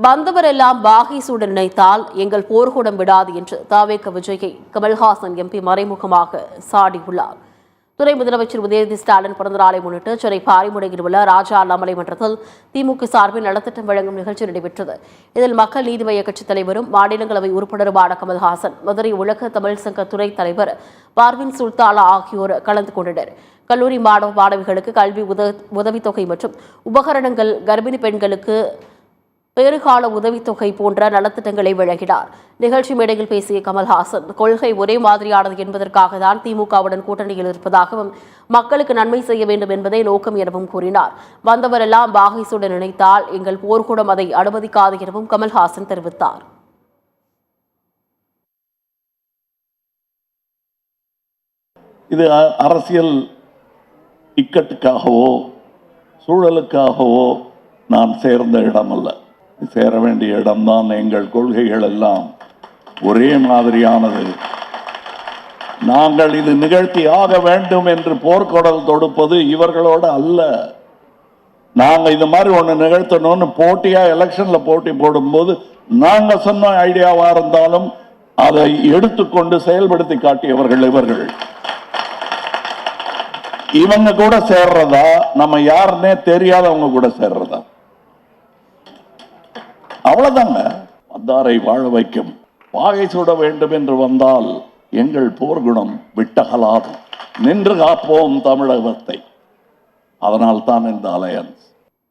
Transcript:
வந்தவரெல்லாம் பாகிசுடன் நினைத்தால் எங்கள் போர்க்கூடம் விடாது என்று தாவேக விஜயை கமல்ஹாசன் எம்பி மறைமுகமாக சாடியுள்ளார். துணை முதலமைச்சர் உதயநிதி ஸ்டாலின் பிறந்த நாளை முன்னிட்டு சென்னை பாரிமுனையில் உள்ள ராஜா அண்ணாமலை மன்றத்தில் திமுக சார்பில் நலத்திட்டம் வழங்கும் நிகழ்ச்சி நடைபெற்றது. இதில் மக்கள் நீதி மய்ய கட்சித் தலைவரும் மாநிலங்களவை உறுப்பினருமான கமல்ஹாசன், மதுரை உலக தமிழ் சங்க துணைத் தலைவர் பார்வின் சுல்தானா ஆகியோர் கலந்து கொண்டனர். கல்லூரி மாணவ மாணவிகளுக்கு கல்வி உதவித்தொகை மற்றும் உபகரணங்கள், கர்ப்பிணி பெண்களுக்கு பேறுகால உதவித்தொகை போன்ற நலத்திட்டங்களை வழங்கினார். நிகழ்ச்சி மேடையில் பேசிய கமல்ஹாசன், கொள்கை ஒரே மாதிரியானது என்பதற்காக தான் திமுகவுடன் கூட்டணியில் இருப்பதாகவும், மக்களுக்கு நன்மை செய்ய வேண்டும் என்பதே நோக்கம் எனவும் கூறினார். வந்தவரெல்லாம் பாகிசுடன் நினைத்தால் எங்கள் போர்க்கூடம் அதை அனுமதிக்காது எனவும் கமல்ஹாசன் தெரிவித்தார். இது அரசியல் இக்கட்டுக்காகவோ சூழலுக்காகவோ நான் சேர்ந்த இடம் அல்ல. சேர வேண்டிய இடம்தான். எங்கள் கொள்கைகள் எல்லாம் ஒரே மாதிரியானது. நாங்கள் இது நிகழ்த்தி ஆக வேண்டும் என்று போர்க்குரல் தொடுப்பது இவர்களோட அல்ல. நாங்கள் இது மாதிரி ஒன்று நிகழ்த்தணும்னு போட்டியா எலெக்ஷன்ல போட்டி போடும்போது நாங்க சொன்ன ஐடியாவா இருந்தாலும் அதை எடுத்துக்கொண்டு செயல்படுத்தி காட்டியவர்கள் இவர்கள். இவங்க கூட சேர்றதா, நம்ம யாருன்னே தெரியாதவங்க கூட சேர்றதா? அவ்வளவுதாங்க. வந்தாரை வாழ வைக்கும். வாகை சூட வேண்டும் என்று வந்தால் எங்கள் போர்க்குணம் விட்டகலாது. நின்று காப்போம் தமிழகத்தை. அதனால் தான் இந்த அலையன்ஸ்.